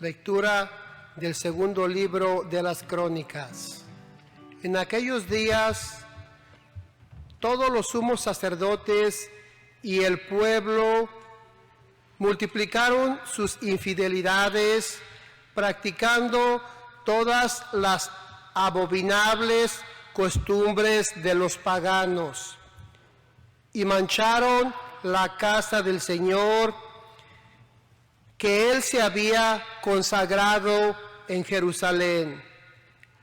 Lectura del segundo libro de las Crónicas. En aquellos días, todos los sumos sacerdotes y el pueblo multiplicaron sus infidelidades, practicando todas las abominables costumbres de los paganos, y mancharon la casa del Señor, que Él se había consagrado en Jerusalén.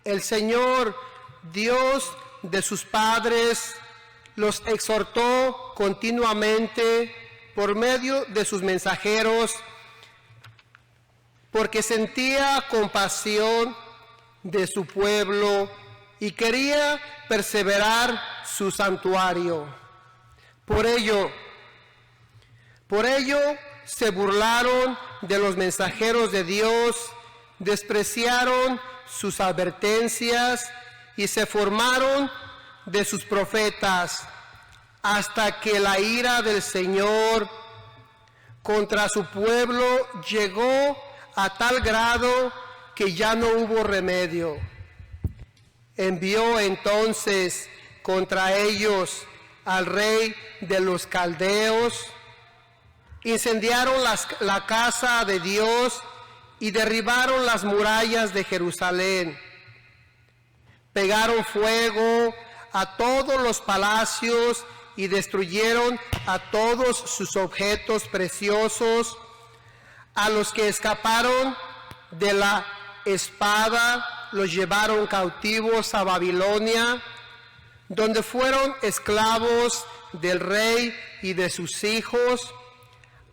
El Señor, Dios de sus padres, los exhortó continuamente por medio de sus mensajeros, porque sentía compasión de su pueblo y quería perseverar su santuario. Por ello, se burlaron de los mensajeros de Dios, despreciaron sus advertencias y se formaron de sus profetas, hasta que la ira del Señor contra su pueblo llegó a tal grado que ya no hubo remedio. Envió entonces contra ellos al rey de los caldeos, incendiaron la casa de Dios y derribaron las murallas de Jerusalén. Pegaron fuego a todos los palacios y destruyeron a todos sus objetos preciosos. A los que escaparon de la espada los llevaron cautivos a Babilonia, donde fueron esclavos del rey y de sus hijos,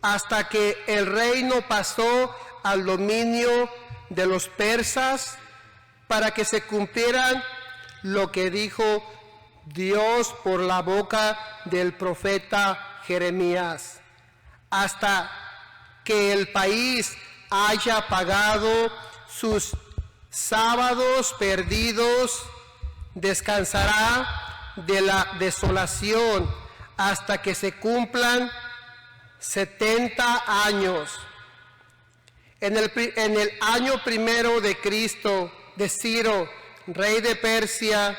hasta que el reino pasó al dominio de los persas, para que se cumplieran lo que dijo Dios por la boca del profeta Jeremías, hasta que el país haya pagado sus sábados perdidos, descansará de la desolación hasta que se cumplan 70 años. En el año primero de Cristo, de Ciro, rey de Persia,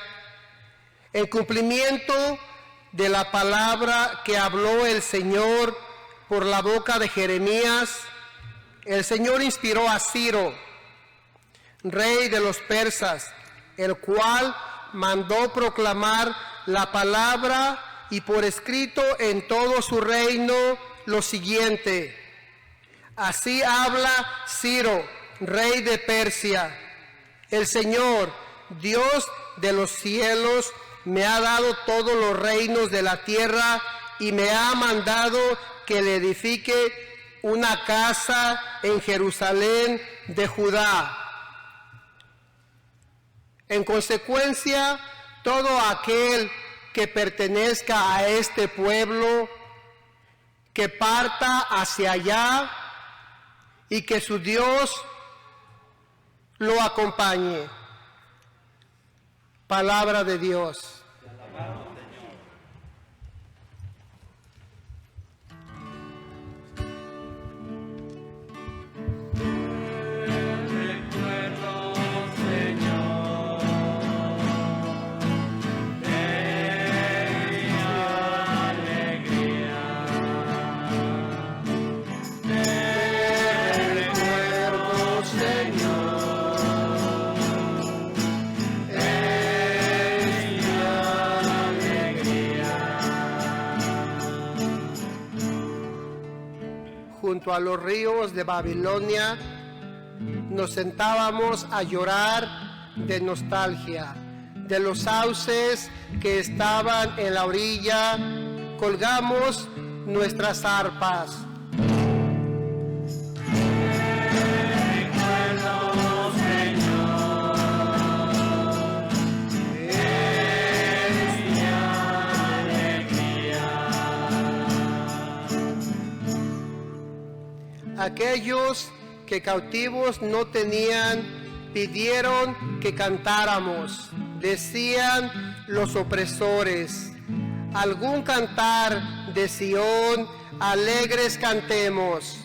en cumplimiento de la palabra que habló el Señor por la boca de Jeremías, el Señor inspiró a Ciro, rey de los persas, el cual mandó proclamar la palabra y por escrito en todo su reino lo siguiente: así habla Ciro, rey de Persia: el Señor, Dios de los cielos, me ha dado todos los reinos de la tierra y me ha mandado que le edifique una casa en Jerusalén de Judá. En consecuencia, todo aquel que pertenezca a este pueblo, que parta hacia allá y que su Dios lo acompañe. Palabra de Dios. Junto a los ríos de Babilonia nos sentábamos a llorar de nostalgia. De los sauces que estaban en la orilla colgamos nuestras arpas. Aquellos que cautivos no tenían, pidieron que cantáramos. Decían los opresores: algún cantar de Sión, alegres cantemos.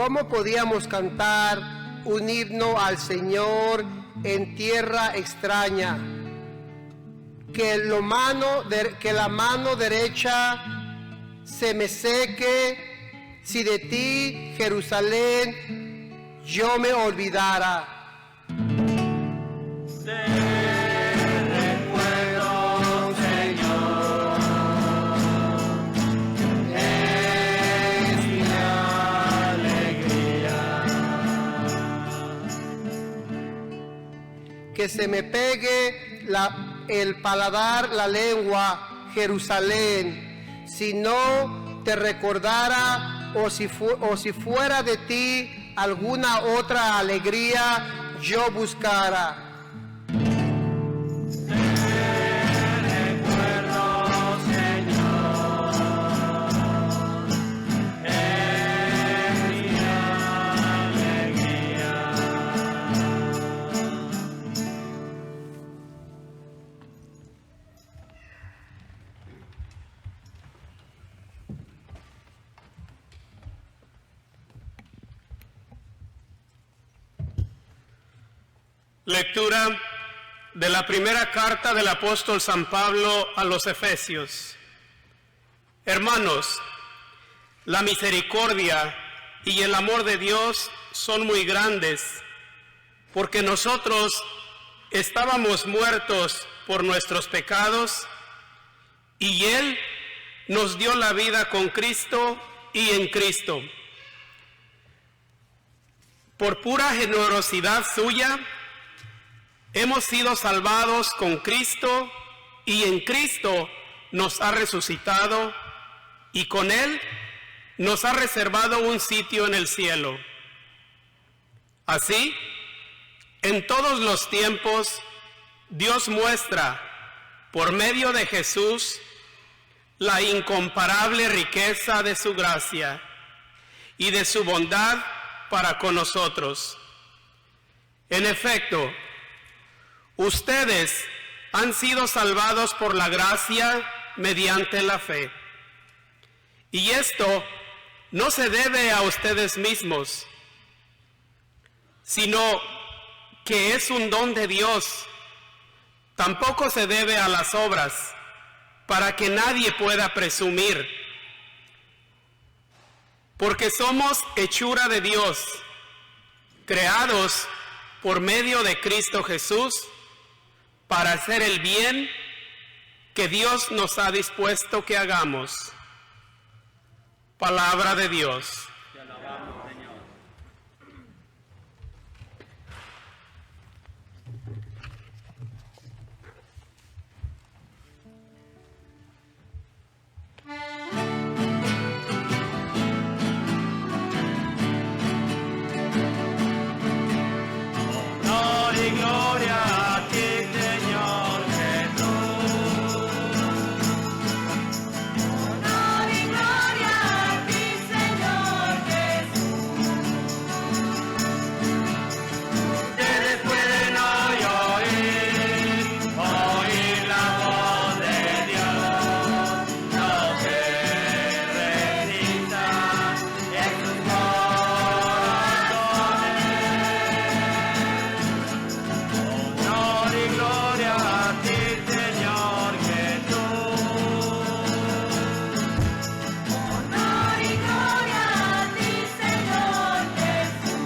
¿cómo podíamos cantar un himno al Señor en tierra extraña? Que la mano derecha se me seque, si de ti, Jerusalén, yo me olvidara. Que se me pegue el paladar, la lengua, Jerusalén, si no te recordara o si fuera de ti alguna otra alegría yo buscara. Lectura de la primera carta del apóstol San Pablo a los Efesios. Hermanos, la misericordia y el amor de Dios son muy grandes, porque nosotros estábamos muertos por nuestros pecados, y Él nos dio la vida con Cristo y en Cristo. Por pura generosidad suya, hemos sido salvados con Cristo, y en Cristo nos ha resucitado, y con Él nos ha reservado un sitio en el cielo. Así, en todos los tiempos, Dios muestra, por medio de Jesús, la incomparable riqueza de su gracia y de su bondad para con nosotros. En efecto, ustedes han sido salvados por la gracia mediante la fe. Y esto no se debe a ustedes mismos, sino que es un don de Dios. Tampoco se debe a las obras, para que nadie pueda presumir. Porque somos hechura de Dios, creados por medio de Cristo Jesús, para hacer el bien que Dios nos ha dispuesto que hagamos. Palabra de Dios. Te alabamos, Señor. Honor y gloria a ti, Señor Jesús. Honor y gloria a ti, Señor Jesús. Ustedes pueden hoy oír la voz de Dios, no se resistan en sus honor y gloria a ti, Señor Jesús. Honor y gloria a ti, Señor Jesús.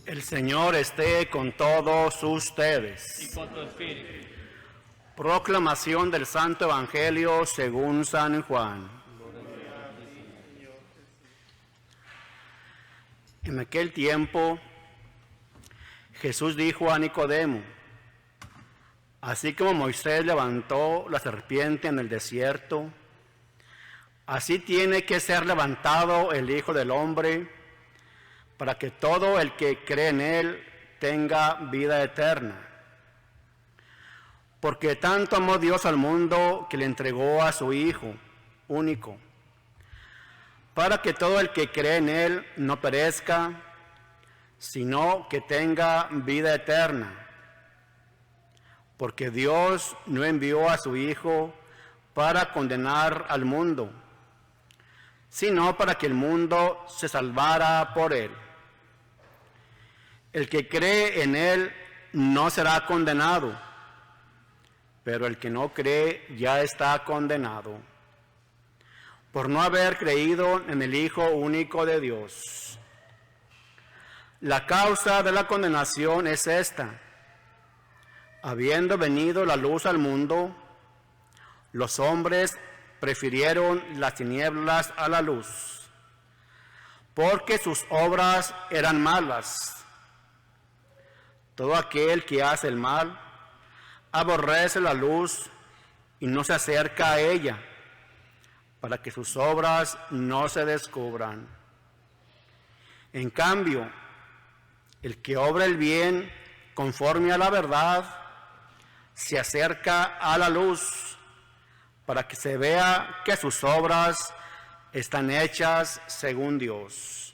El Señor esté con todos Y ustedes. con tu espíritu. Proclamación del Santo Evangelio según San Juan. En aquel tiempo, Jesús dijo a Nicodemo: así como Moisés levantó la serpiente en el desierto, así tiene que ser levantado el Hijo del Hombre, para que todo el que cree en Él tenga vida eterna. Porque tanto amó Dios al mundo que le entregó a su Hijo único, para que todo el que cree en Él no perezca, sino que tenga vida eterna. Porque Dios no envió a su Hijo para condenar al mundo, sino para que el mundo se salvara por él. El que cree en él no será condenado, pero el que no cree ya está condenado, por no haber creído en el Hijo único de Dios. La causa de la condenación es esta: habiendo venido la luz al mundo, los hombres prefirieron las tinieblas a la luz, porque sus obras eran malas. Todo aquel que hace el mal aborrece la luz y no se acerca a ella, para que sus obras no se descubran. En cambio, el que obra el bien conforme a la verdad se acerca a la luz, para que se vea que sus obras están hechas según Dios.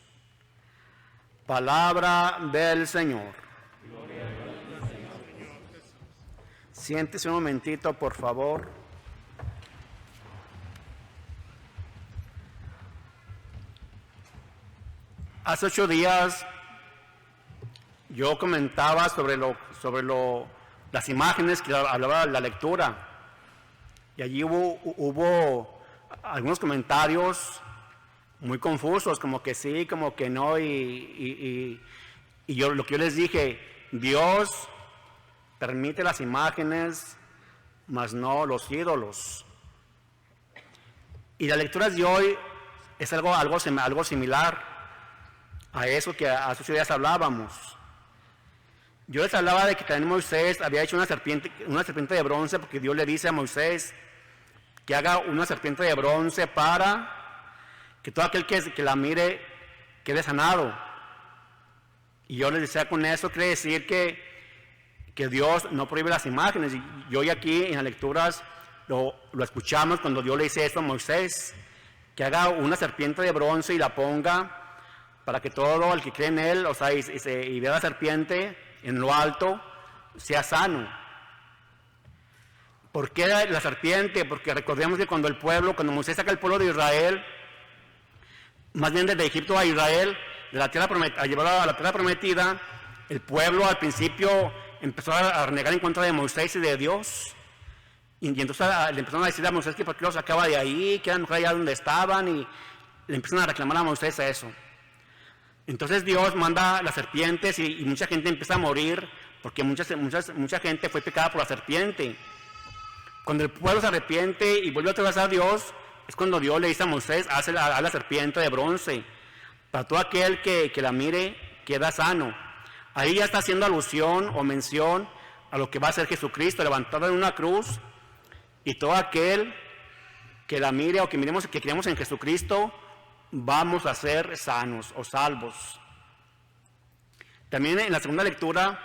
Palabra del Señor. Siéntese un momentito, por favor. Hace 8 días yo comentaba sobre las imágenes que hablaba la lectura, y allí hubo algunos comentarios muy confusos, como que sí, como que no, y lo que yo les dije: Dios permite las imágenes, mas no los ídolos. Y las lecturas de hoy es algo similar a eso que hace 8 días hablábamos. Yo les hablaba de que también Moisés había hecho una serpiente de bronce, porque Dios le dice a Moisés que haga una serpiente de bronce para que todo aquel que la mire quede sanado. Y yo les decía, con eso quiere decir que Dios no prohíbe las imágenes. Y hoy aquí en las lecturas lo escuchamos cuando Dios le dice esto a Moisés, que haga una serpiente de bronce y la ponga para que todo el que cree en él, o sea, y vea la serpiente en lo alto, sea sano. ¿Por qué la serpiente? Porque recordemos que cuando Moisés saca al pueblo de Israel, más bien desde Egipto a Israel, a llevarlo a la tierra prometida, el pueblo al principio empezó a renegar en contra de Moisés y de Dios. Y entonces le empezaron a decir a Moisés que por qué los sacaba de ahí, que eran allá donde estaban, y le empiezan a reclamar a Moisés eso. Entonces Dios manda las serpientes y mucha gente empieza a morir, porque mucha gente fue pecada por la serpiente. Cuando el pueblo se arrepiente y vuelve otra vez a Dios, es cuando Dios le dice a Moisés: haz la serpiente de bronce, para todo aquel que la mire queda sano. Ahí ya está haciendo alusión o mención a lo que va a hacer Jesucristo, levantado en una cruz, y todo aquel que la mire o que miremos, que creemos en Jesucristo, vamos a ser sanos o salvos. También en la segunda lectura,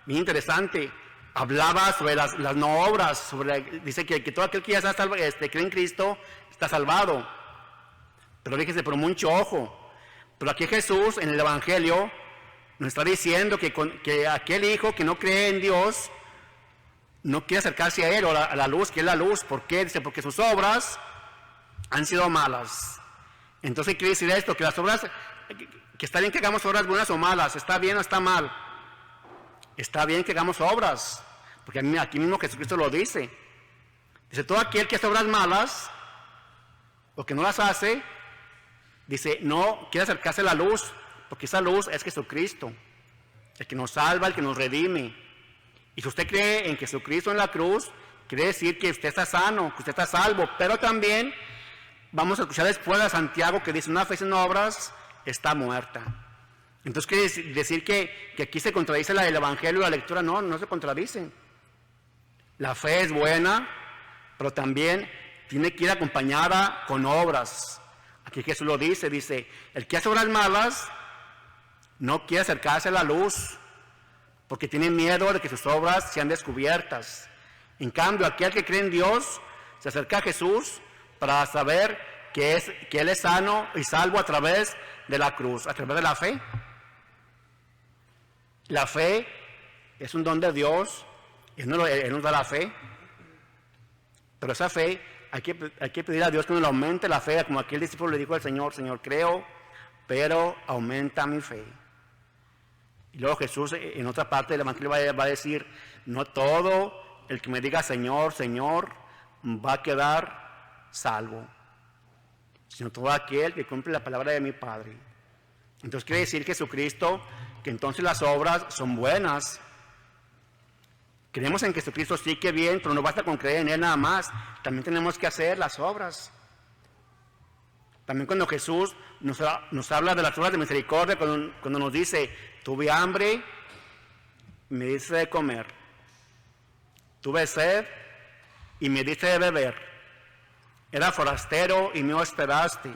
bien interesante, hablaba sobre las no obras, dice que todo aquel que ya está cree en Cristo está salvado. Pero fíjese, por mucho ojo, pero aquí Jesús en el Evangelio nos está diciendo que aquel hijo que no cree en Dios no quiere acercarse a él o a la luz, que es la luz. ¿Por qué? Dice, porque sus obras han sido malas. Entonces quiere decir esto, que las obras, que está bien que hagamos obras buenas o malas, está bien o está mal. Está bien que hagamos obras, porque aquí mismo Jesucristo lo dice. Dice, todo aquel que hace obras malas, o que no las hace, dice, no quiere acercarse a la luz, porque esa luz es Jesucristo, el que nos salva, el que nos redime. Y si usted cree en Jesucristo en la cruz, quiere decir que usted está sano, que usted está salvo. Pero también vamos a escuchar después a Santiago que dice, una fe sin obras está muerta. Entonces quiere decir que aquí se contradice el Evangelio y la lectura. No se contradicen. La fe es buena, pero también tiene que ir acompañada con obras. Aquí Jesús lo dice, el que hace obras malas no quiere acercarse a la luz, porque tiene miedo de que sus obras sean descubiertas. En cambio, aquel que cree en Dios se acerca a Jesús para saber que Él es sano y salvo a través de la cruz, a través de la fe. La fe es un don de Dios, Él nos da la fe, pero esa fe hay que pedir a Dios que nos aumente la fe, como aquel discípulo le dijo al Señor, Señor, creo, pero aumenta mi fe. Y luego Jesús en otra parte del Evangelio va a decir, no todo el que me diga Señor, Señor, va a quedar salvo, sino todo aquel que cumple la palabra de mi Padre. Entonces quiere decir Jesucristo que entonces las obras son buenas. Creemos en Jesucristo, sí que bien, pero no basta con creer en Él nada más. También tenemos que hacer las obras. También cuando Jesús nos habla de las obras de misericordia, cuando nos dice, tuve hambre, me diste de comer. Tuve sed y me diste de beber. Era forastero y me hospedaste.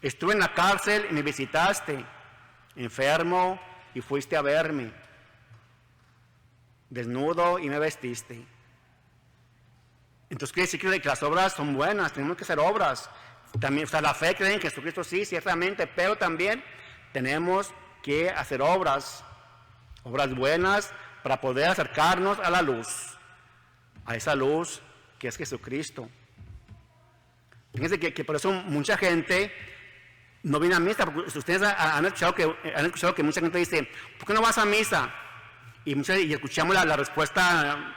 Estuve en la cárcel y me visitaste. Enfermo y fuiste a verme. Desnudo y me vestiste. Entonces quiere decir que las obras son buenas, tenemos que hacer obras. También, o sea, la fe cree en Jesucristo, sí, ciertamente, pero también tenemos que hacer obras buenas para poder acercarnos a la luz, a esa luz que es Jesucristo. Fíjense que por eso mucha gente no viene a misa, porque ustedes han escuchado que mucha gente dice, ¿por qué no vas a misa? Y escuchamos la respuesta,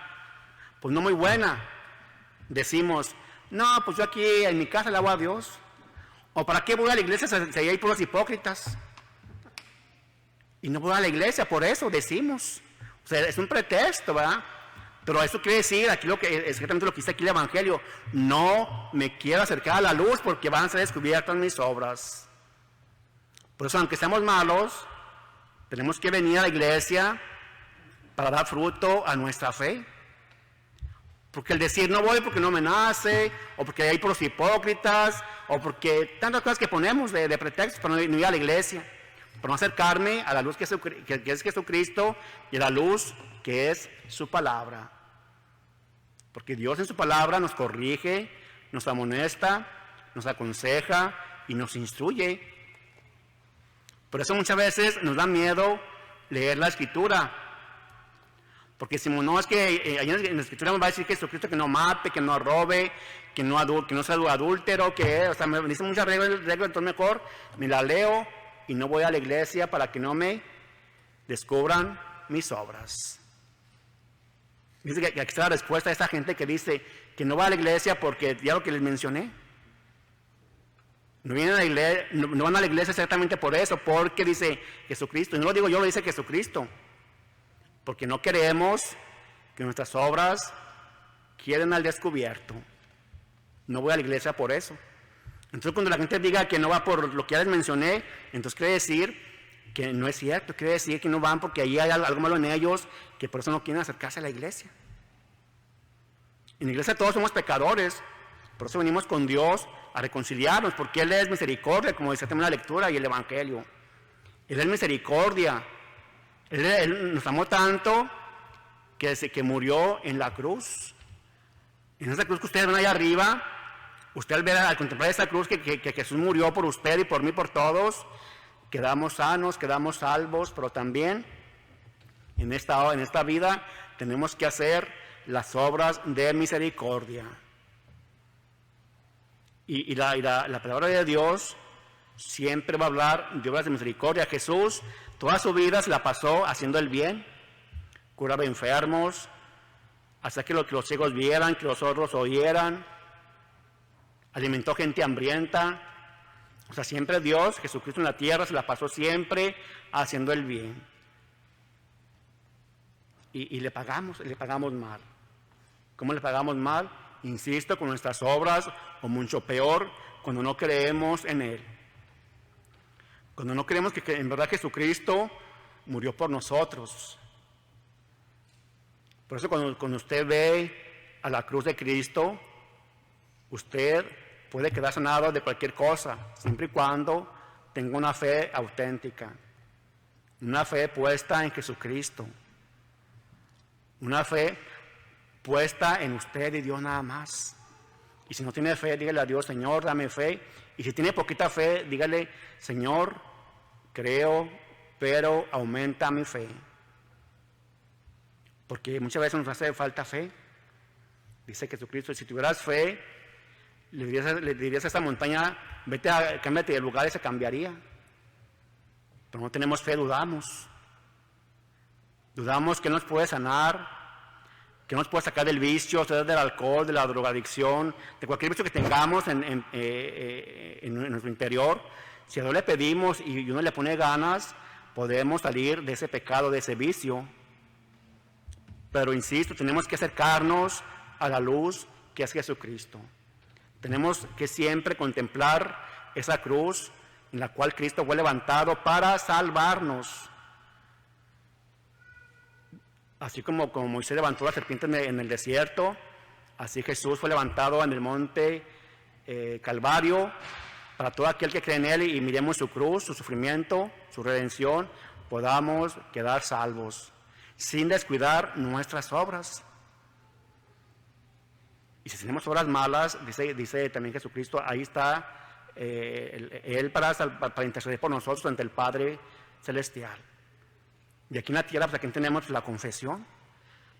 pues no muy buena. Decimos, no, pues yo aquí en mi casa le hago a Dios. ¿O para qué voy a la iglesia si hay puros hipócritas? Y no voy a la iglesia, por eso decimos. O sea, es un pretexto, ¿verdad? Pero eso quiere decir, aquí exactamente lo que dice aquí el Evangelio, no me quiero acercar a la luz porque van a ser descubiertas mis obras. Por eso, aunque seamos malos, tenemos que venir a la iglesia para dar fruto a nuestra fe. Porque el decir no voy porque no me nace, o porque hay puros hipócritas, o porque tantas cosas que ponemos de pretextos para no ir a la iglesia, para no acercarme a la luz que es Jesucristo y a la luz que es su palabra. Porque Dios en su palabra nos corrige, nos amonesta, nos aconseja y nos instruye. Por eso muchas veces nos da miedo leer la Escritura. Porque si no, es que ahí en la Escritura me va a decir que Jesucristo que no mate, que no robe, que no sea adúltero, o sea, me dicen muchas reglas, entonces mejor me la leo y no voy a la iglesia para que no me descubran mis obras. Dice que aquí está la respuesta a esta gente que dice que no va a la iglesia porque ya lo que les mencioné. No van a la iglesia exactamente por eso, porque dice Jesucristo, y no lo digo yo, lo dice Jesucristo. Porque no queremos que nuestras obras queden al descubierto. No voy a la iglesia por eso. Entonces cuando la gente diga que no va por lo que ya les mencioné, entonces quiere decir que no es cierto, quiere decir que no van porque ahí hay algo malo en ellos, que por eso no quieren acercarse a la iglesia. En la iglesia todos somos pecadores, por eso venimos con Dios a reconciliarnos, porque Él es misericordia, como dice también la lectura y el Evangelio. Él es misericordia. Él nos amó tanto que murió en la cruz. En esa cruz que ustedes ven allá arriba, usted al contemplar esa cruz que Jesús murió por usted y por mí, por todos, quedamos sanos, quedamos salvos, pero también en esta vida tenemos que hacer las obras de misericordia. Y la palabra de Dios siempre va a hablar de obras de misericordia. Jesús toda su vida se la pasó haciendo el bien, curaba enfermos, hacía que los ciegos vieran, que los sordos oyeran, alimentó gente hambrienta. O sea, siempre Dios, Jesucristo en la tierra, se la pasó siempre haciendo el bien. Y le pagamos mal. ¿Cómo le pagamos mal? Insisto, con nuestras obras, o mucho peor, cuando no creemos en Él. Cuando no creemos que en verdad Jesucristo murió por nosotros. Por eso cuando usted ve a la cruz de Cristo, usted puede quedar sanado de cualquier cosa, siempre y cuando tenga una fe auténtica, una fe puesta en Jesucristo, una fe puesta en usted y Dios nada más. Y si no tiene fe, dígale a Dios, Señor, dame fe. Y si tiene poquita fe, dígale, Señor, creo, pero aumenta mi fe. Porque muchas veces nos hace falta fe. Dice Jesucristo, si tuvieras fe le dirías a esa montaña, cámbiate de lugar, y se cambiaría. Pero no tenemos fe, dudamos. Dudamos que nos puede sanar, que nos puede sacar del vicio, del alcohol, de la drogadicción, de cualquier vicio que tengamos en nuestro interior. Si a Dios le pedimos y uno le pone ganas, podemos salir de ese pecado, de ese vicio. Pero insisto, tenemos que acercarnos a la luz que es Jesucristo. Tenemos que siempre contemplar esa cruz en la cual Cristo fue levantado para salvarnos. Así como Moisés levantó la serpiente en el desierto, así Jesús fue levantado en el monte Calvario, para todo aquel que cree en Él y miremos su cruz, su sufrimiento, su redención, podamos quedar salvos, sin descuidar nuestras obras. Y si tenemos obras malas, dice también Jesucristo, ahí está Él para interceder por nosotros ante el Padre Celestial. Y aquí en la tierra, pues aquí tenemos la confesión,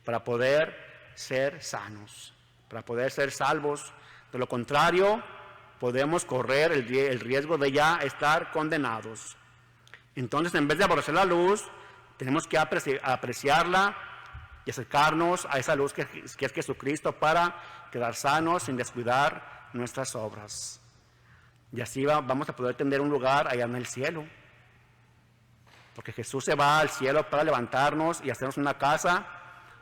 para poder ser sanos, para poder ser salvos. De lo contrario, podemos correr el riesgo de ya estar condenados. Entonces, en vez de aborrecer la luz, tenemos que apreciarla y acercarnos a esa luz que es Jesucristo para quedar sanos sin descuidar nuestras obras. Y así vamos a poder tener un lugar allá en el cielo. Porque Jesús se va al cielo para levantarnos y hacernos una casa,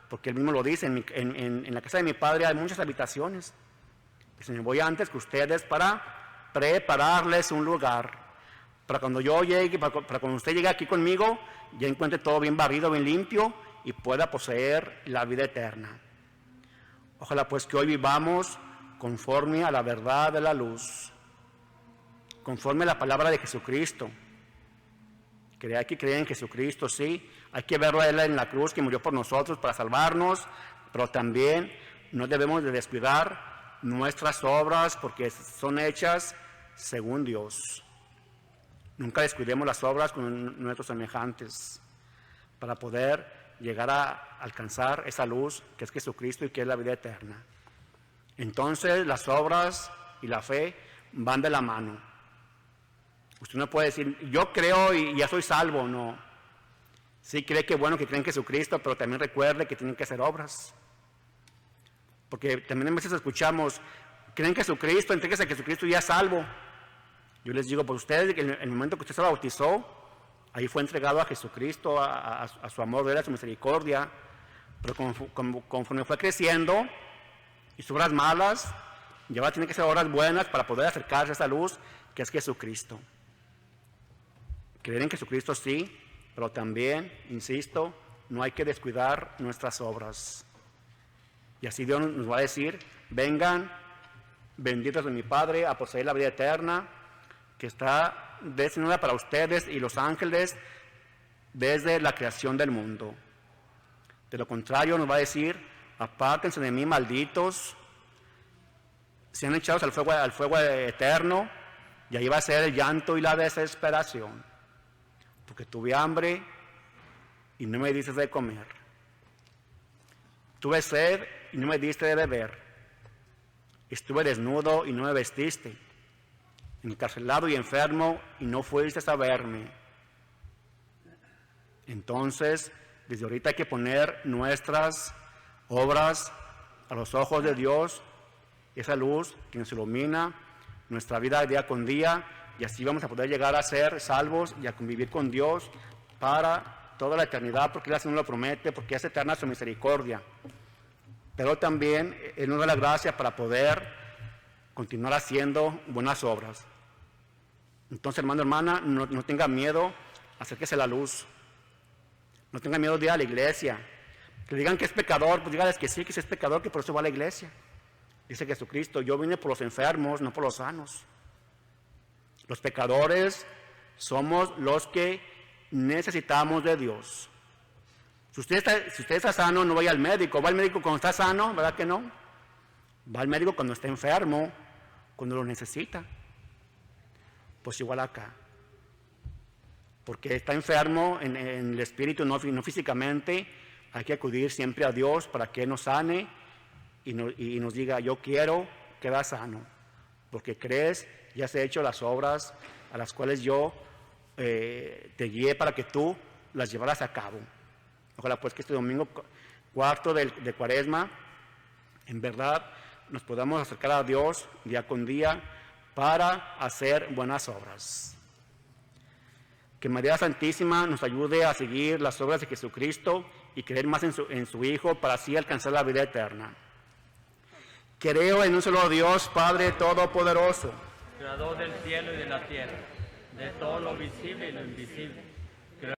porque Él mismo lo dice, en la casa de mi Padre hay muchas habitaciones. Dice, me voy antes que ustedes para prepararles un lugar. Para cuando yo llegue, para cuando usted llegue aquí conmigo, ya encuentre todo bien barrido, bien limpio y pueda poseer la vida eterna. Ojalá pues que hoy vivamos conforme a la verdad de la luz, conforme a la palabra de Jesucristo. Hay que creer en Jesucristo, sí. Hay que verlo a Él en la cruz que murió por nosotros para salvarnos, pero también no debemos de descuidar nuestras obras porque son hechas según Dios. Nunca descuidemos las obras con nuestros semejantes para poder llegar a alcanzar esa luz que es Jesucristo y que es la vida eterna. Entonces las obras y la fe van de la mano. Usted no puede decir, yo creo y ya soy salvo, no. Sí cree que bueno que creen en Jesucristo, pero también recuerde que tienen que hacer obras. Porque también a veces escuchamos, creen en Jesucristo, entréguese a Jesucristo y ya es salvo. Yo les digo, pues usted, en el momento que usted se bautizó, ahí fue entregado a Jesucristo, a su amor, a su misericordia. Pero conforme fue creciendo, y sus obras malas, ya ahora tiene que hacer obras buenas para poder acercarse a esa luz que es Jesucristo. Creer en Jesucristo sí, pero también, insisto, no hay que descuidar nuestras obras. Y así Dios nos va a decir, vengan, benditos de mi Padre, a poseer la vida eterna, que está destinada para ustedes y los ángeles desde la creación del mundo. De lo contrario, nos va a decir, apártense de mí, malditos, sean echados al fuego eterno, y ahí va a ser el llanto y la desesperación. Porque tuve hambre y no me diste de comer. Tuve sed y no me diste de beber. Estuve desnudo y no me vestiste. Encarcelado y enfermo y no fuiste a verme. Entonces, desde ahorita hay que poner nuestras obras a los ojos de Dios, esa luz que nos ilumina nuestra vida día con día. Y así vamos a poder llegar a ser salvos y a convivir con Dios para toda la eternidad, porque Él así nos lo promete, porque es eterna su misericordia. Pero también Él nos da la gracia para poder continuar haciendo buenas obras. Entonces, hermano, hermana, no tenga miedo, acérquese a la luz. No tenga miedo de ir a la iglesia. Que digan que es pecador, pues dígales que sí, que es pecador, que por eso va a la iglesia. Dice Jesucristo, yo vine por los enfermos, no por los sanos. Los pecadores somos los que necesitamos de Dios. Si usted está sano, no vaya al médico. Va al médico cuando está sano, ¿verdad que no? Va al médico cuando está enfermo, cuando lo necesita. Pues igual acá. Porque está enfermo en el espíritu, no físicamente, hay que acudir siempre a Dios para que nos sane y nos diga, yo quiero quedar sano. porque crees y has hecho las obras a las cuales yo te guié para que tú las llevaras a cabo. Ojalá pues que este domingo cuarto de Cuaresma, en verdad, nos podamos acercar a Dios día con día para hacer buenas obras. Que María Santísima nos ayude a seguir las obras de Jesucristo y creer más en su Hijo para así alcanzar la vida eterna. Creo en un solo Dios, Padre Todopoderoso, Creador del cielo y de la tierra, de todo lo visible y lo invisible.